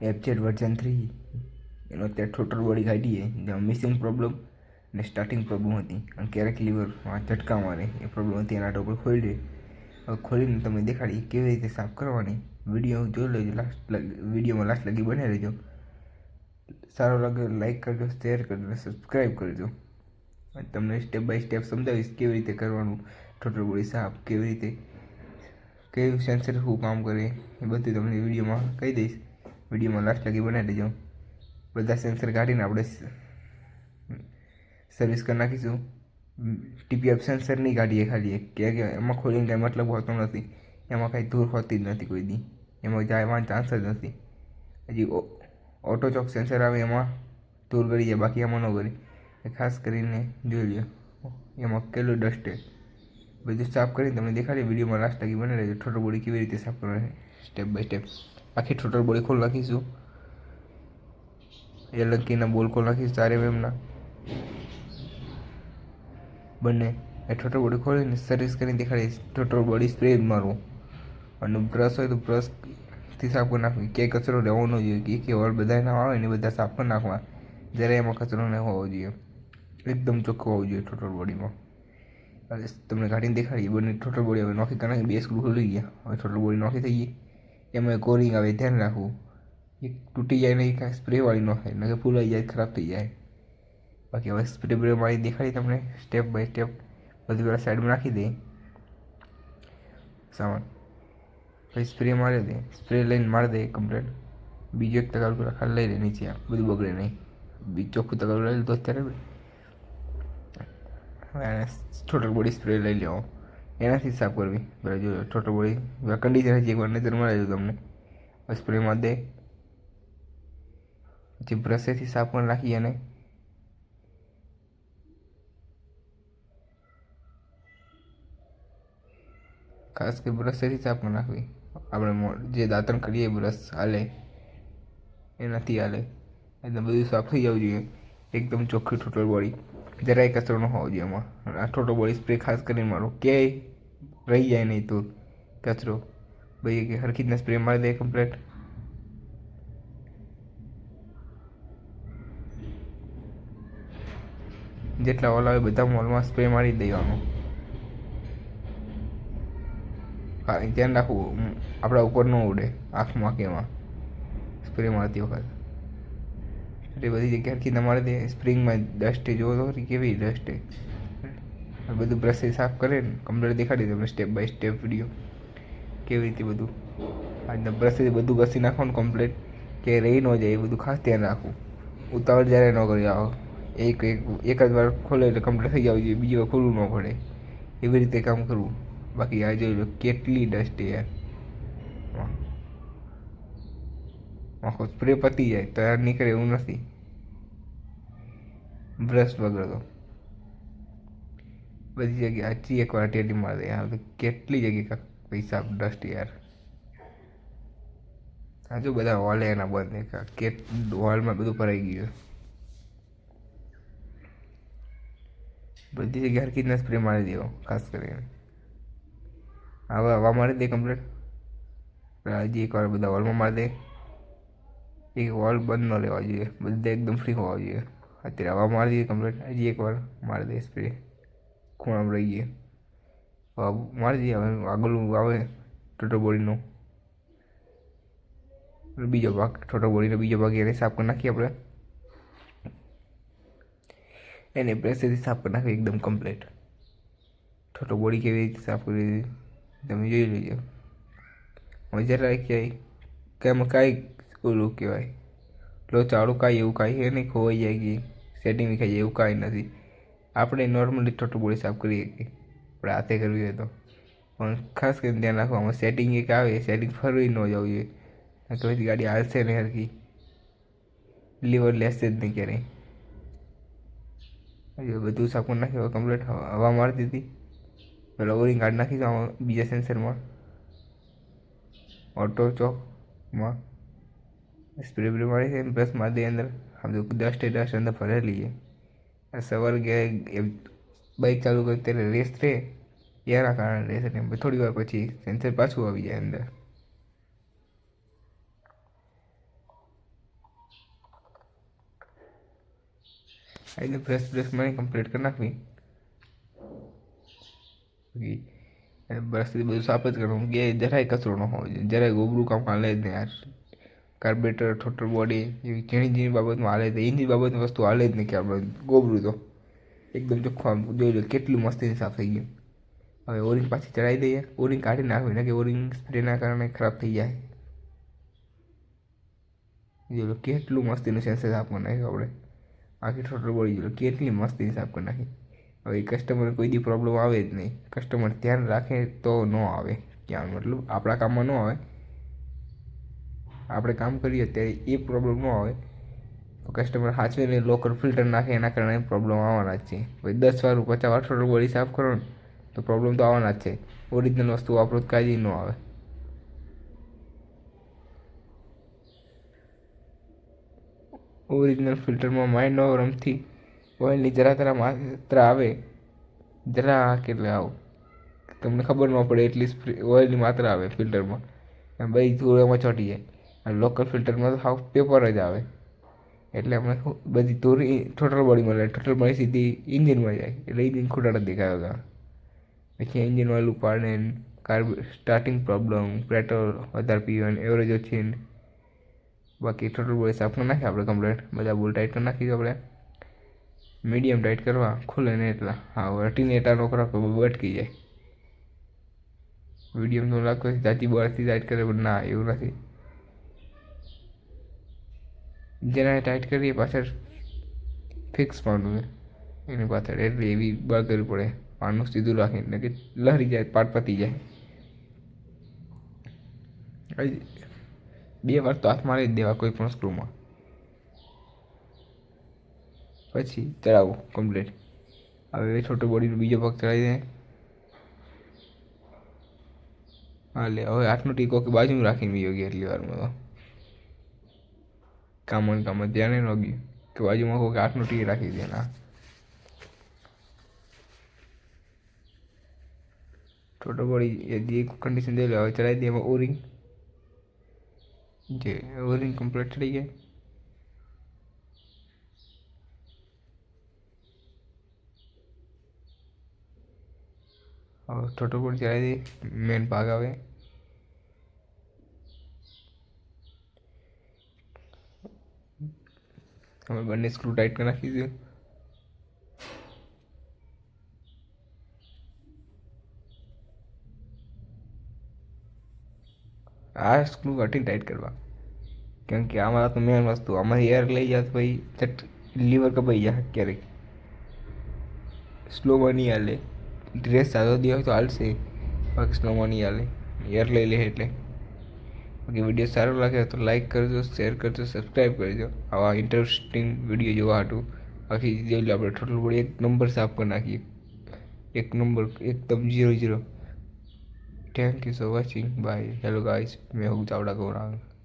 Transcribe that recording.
એપચેટ version 3 એનો અત્યારે total body કાઢીએ જેમાં મિસિંગ પ્રોબ્લેમ ને સ્ટાર્ટિંગ પ્રોબ્લેમ હતી અને ક્યારેક લીવરમાં ઝટકા મારે એ પ્રોબ્લેમ હતી. એના ટોપર ખોલી હવે ખોલીને તમને દેખાડી કેવી રીતે સાફ કરવાની. વિડીયો જોઈ લેજો, વિડીયોમાં લાસ્ટ લગી બને રહેજો. સારો લાગે લાઈક કરજો, શેર કરજો અને સબસ્ક્રાઈબ કરજો. તમને સ્ટેપ બાય સ્ટેપ સમજાવીશ કેવી રીતે કરવાનું ટોટલ બોડી સાફ, કેવી રીતે કયું સેન્સર શું કામ કરે એ બધું તમને વિડીયોમાં કહી દઈશ. વિડીયોમાં લાસ્ટ લગી બનાવી દેજો. બધા સેન્સર કાઢીને આપણે સર્વિસ કરી નાખીશું. ટીપીએફ સેન્સર નહીં કાઢીએ ખાલી કે એમાં ખોલીને કાંઈ મતલબ હોતો નથી. એમાં કાંઈ ધૂળ હોતી જ નથી કોઈ દી, એમાં જવાનો ચાન્સ જ નથી. હજી ઓટો ચોક સેન્સર આવે એમાં ધૂળ ગળી જાય, બાકી એમાં ન ગળી. ખાસ કરીને જોઈ લો એમાં કેટલું ડસ્ટ છે. બધું સાફ કરીને તમને દેખાડી વિડીયોમાં લાસ્ટ લગી બને રહેજો. ટોટલ બોડી કેવી રીતે સાફ કરવાની સ્ટેપ બાય સ્ટેપ આખી ટોટલ બોડી ખોલી નાખીશું. એલંકીના બોલ ખોલી નાખીશું 4 mm બંને. એ ટોટલ બોડી ખોલીને સર્વિસ કરીને દેખાડીશ. ટોટલ બોડી સ્પ્રે મારવો અને બ્રશ હોય તો બ્રશથી સાફ કરી નાખવી. ક્યાંય કચરો રહેવો ન જોઈએ. કે હોલ બધા ના આવે ને બધા સાફ કરી નાખવા. જરાય એમાં કચરો ન હોવો જોઈએ, એકદમ ચોખ્ખું હોવું જોઈએ ટોટલ બોડીમાં. હવે તમને કાઢીને દેખાડીએ બંને ટોટલ બોડી. હવે નોખી કરી નાખી, 2 સ્ક્રૂ ખુલી ગયા. હવે ટોટલ બોડી નોખી થઈ ગઈ. એમાં કોરિંગ આવે, ધ્યાન રાખવું એક તૂટી જાય નહીં, કાંઈ સ્પ્રેવાળી ન થાય, નકર ફૂલાઈ જાય, ખરાબ થઈ જાય. બાકી હવે સ્પ્રે બ્રે મારી દેખાડી તમને સ્ટેપ બાય સ્ટેપ. બધી વાર સાઈડમાં નાખી દે સામાન, પછી સ્પ્રે મારી દે. સ્પ્રે લઈને મારી દે કમ્પ્લેટ. બીજો એક તગારું ખાલી લઈ લે નીચે, બધું બગડે નહીં. ચોખ્ખું તગારું લઈ લીધું અત્યારે. ટોટલ બોડી સ્પ્રે લઈ લેવો, એનાથી સાફ કરવી. બરાબર જો ટોટલ બોડી કન્ડિશન હજી એકવાર નજર મારે જો તમને. સ્પ્રેમાં દે પછી બ્રશેથી સાફ કરી નાખી. અને ખાસ કરી બ્રશેથી સાફ કરી નાખવી. આપણે જે દાંતણ કરીએ બ્રશ હાલે એનાથી હાલે. એટલે બધું સાફ થઈ જવું જોઈએ. એકદમ ચોખ્ખી ટોટલ બોડી, જરાય કચરો ન હોવો જોઈએ એમાં. આ ટોટલ બોડી સ્પ્રે ખાસ કરીને મારો ક્યાંય રહી જાય નહીં તો કચરો. ભાઈ કે હરખી રીતના સ્પ્રે મારી દે કમ્પ્લેટ. જેટલા હોલ આવે બધા હોલમાં સ્પ્રે મારી દેવાનો. હા ધ્યાન રાખવું આપણા ઉપર ન ઉડે, આંખમાં કે એમાં સ્પ્રે મારતી વખત. એટલે બધી જગ્યાએ હરખી મારી દે. સ્પ્રિંગમાં ડસ્ટ જોવો તો કેવી ડસ્ટ. બધું બ્રશથી સાફ કરે ને કમ્પ્લેટ દેખાડી તમને સ્ટેપ બાય સ્ટેપ વિડીયો કેવી રીતે બધું. આજના બ્રશથી બધું ઘસી નાખવાનું કમ્પ્લેટ, કે રહી ન જાય એ બધું ખાસ ધ્યાન રાખવું. ઉતાવળ જ્યારે ન કરી આવો. એક જ વાર ખોલે એટલે કમ્પ્લીટ થઈ જવું જોઈએ, બીજી વાર ખોલવું ન પડે. એવી રીતે કામ કરવું. બાકી આ જોઈ લો કેટલી ડસ્ટ યાર. આખો સ્પ્રે પતી જાય તૈયાર નીકળે એવું નથી. બ્રશ બગડતો બધી જગ્યાએ હજી એકવાર ટેડી મારી દે. યાર કેટલી જગ્યાએ પૈસા ડસ્ટ યાર. હજુ બધા હોલ એના બંધ કે હોલમાં બધું ભરાઈ ગયું. બધી જગ્યાએ હરખી રીતના સ્પ્રે મારી દેવો ખાસ કરીને. હવે હવા મારી દે કમ્પ્લીટ. હજી એકવાર બધા હોલમાં મારી દે. એક હોલ બંધ ન લેવા જોઈએ, બધા એકદમ ફ્રી હોવા જોઈએ. અત્યારે હવા મારી દઈએ કમ્પ્લીટ. હજી એકવાર મારી દે સ્પ્રે, ખૂણામાં રહી ગઈ હવા મારી દઈએ. હવે આગળ આવે ટોટલ બોડીનો બીજો ભાગ. ટોટલ બોડીનો બીજો ભાગ એને સાફ કરી નાખીએ આપણે. એને બ્રશથી સાફ કરી નાખવી એકદમ કમ્પ્લીટ. ટોટલ બોડી કેવી રીતે સાફ કરી તમે જોઈ લેજો. હવે જરા ક્યાંય કેમ કાંઈ ઓલું કહેવાય લોચાળું કાંઈ એવું કાંઈ એ નહીં ખોવાઈ જાય કે સેટિંગ ખાઈ જાય એવું કાંઈ નથી. આપણે નોર્મલી ટોટલ બોડી સાફ કરીએ કે આપણે હાથે કરવી હોય તો. પણ ખાસ કરીને ધ્યાન રાખવું આમાં સેટિંગ એક આવે, સેટિંગ ફરવી ન જવું જોઈએ. પછી ગાડી હાલશે નહીં હરખી, લીવર લેશે જ નહીં ક્યારેય. હજી બધું સાફ કરી નાખ્યું કમ્પ્લીટ. હવા મારી દીધી. પેલા ઓરિંગ કાઢી નાખીશું આમાં બીજા સેન્સરમાં. ઓટો ચોકમાં સ્પ્રે બ્રે મારી છે. બ્રશ મારી દે અંદર. આ બધું ડસ્ટ અંદર ભરેલી છે. સવારે ગયા બાઇક ચાલુ કરી ત્યારે રેસ રહે એના કારણે રેસ ને થોડી વાર પછી સેન્સર પાછું આવી જાય અંદર. એટલે બ્રશ મને કમ્પ્લીટ કરી નાખવી. બ્રશથી બધું સાફ જ કરવાનું કે જરાય કચરો ન હોવો જોઈએ, જરાય ગોબરું કામ હાલે જ નહીં યાર. કાર્બેટર ટોટલ બોડી એવી ઝીણી બાબતમાં હાલે જ એની બાબતની વસ્તુ હાલે જ નહીં કે આપણે ગોબરું તો એકદમ ચોખ્ખું આમ જોઈ લો કેટલું મસ્તીથી સાફ થઈ ગયું. હવે ઓરિંગ પાછી ચડાવી દઈએ, ઓરિંગ કાઢી નાખવી ને કે ઓરિંગ સ્પ્રેના કારણે ખરાબ થઈ જાય. જોઈ લો કેટલું મસ્તીનું સેન્સર સાફ કરી નાખ્યું આપણે. આખી ટોટલ બોડી જોઈ લો કેટલી મસ્તીથી સાફ કરી નાખી. હવે કસ્ટમર કોઈ દી પ્રોબ્લેમ આવે જ નહીં. કસ્ટમર ધ્યાન રાખે તો ન આવે, ક્યાં મતલબ આપણા કામમાં ન આવે, આપણે કામ કરીએ ત્યારે એ પ્રોબ્લેમ ન આવે. તો કસ્ટમર સાચવીને લોકર ફિલ્ટર નાખે એના કારણે પ્રોબ્લેમ આવવાના જ છે. ભાઈ 10 વાર 50 વાર ટોટલ બોડી સાફ કરો ને તો પ્રોબ્લેમ તો આવવાના જ છે. ઓરિજિનલ વસ્તુ વાપરો તો કાંઈ ન આવે. ઓરિજિનલ ફિલ્ટરમાં માઇન્ડ ન રમથી ઓઇલની જરા માત્રા આવે, જરા કેટલે આવો તમને ખબર ન પડે એટલી ઓઇલની માત્રા આવે ફિલ્ટરમાં, બધી ધૂળ એમાં ચોંટી જાય. અને લોકલ ફિલ્ટરમાં તો હાવ પેપર જ આવે, એટલે અમે બધી ધૂળ ટોટલ બોડીમાં લે, ટોટલ બોડી સીધી ઇન્જિનમાં જાય, એટલે ઇન્જિન ખૂટાડા દેખાય વગર. પછી એન્જિન ઓઇલ ઉપાડે, સ્ટાર્ટિંગ પ્રોબ્લેમ, પેટ્રોલ વધારે પીવાનું, એવરેજ ઓછી. બાકી ટોટલ બોડી સાફ કરી નાખી આપણે કમ્પ્લીટ. બધા બોલ ટાઈટ કરી નાખી આપણે. મીડિયમ ટાઈટ કરવા, ખુલે ને એટલા. હા અટીનેટા નો કરો તો બટકી જાય. મીડિયમ તો લાગતો જાતી બહારથી ટાઈટ કરે પણ ના એવું નથી. જેના ટાઈટ કરીએ પાછળ ફિક્સ પાડવું એની પાછળ, એટલે એવી બળ કરવી પડે. પાનનું સીધું રાખીને કે લહરી જાય, પાટ પતી જાય. 2 વાર તો હાથ મારી જ દેવા કોઈ પણ સ્ક્રૂમાં. પછી ચડાવવું કમ્પ્લીટ. હવે છોટો બોડીનો બીજો ભાગ ચડાવી દે. હા લે હવે હાથનો ટીકો કે બાજુમાં રાખીને બીજો ગયો એટલી વારમાં તો કામ ધ્યાને ન ગયું કે બાજુમાં કોઈ હાથનો ટી રાખી દે. ના છોટો બોડી જે કન્ડિશન દે હવે ચડાવી દે. એમાં ઓરિંગ જે ઓરિંગ કમ્પ્લીટ ચડી જાય. હવે છોટો બોડી ચડાવી દે. મેન ભાગ આવે. હવે બંને સ્ક્રૂ ટાઈટ કરી નાખી દે. આ સ્ક્રૂ કાઢીને ટાઈટ કરવા, કેમ કે આમાં તો મેન વસ્તુ આમાંથી એર લઈ જાય તો ભાઈ ચટ લીવર કપાઈ જાય. ક્યારેક સ્લોમાં નહીં હાલે. ડ્રેસ સાદો દે હોય તો હાલશે, બાકી સ્લોમાં નહીં હાલે. એર લઈ લે એટલે. બાકી વિડીયો સારો લાગે તો લાઈક કરજો, શેર કરજો, સબસ્ક્રાઈબ કરજો આવા ઇન્ટરેસ્ટિંગ વિડીયો જોવા હાટું. બાકી જોઈ લો આપણે ટોટલ બોડી 1 નંબર સાફ કરી નાખીએ. 1 નંબર એકદમ 0-0. Thank you for watching. Bye. Hello guys. मैं हूँ चावड़ा गौरांग.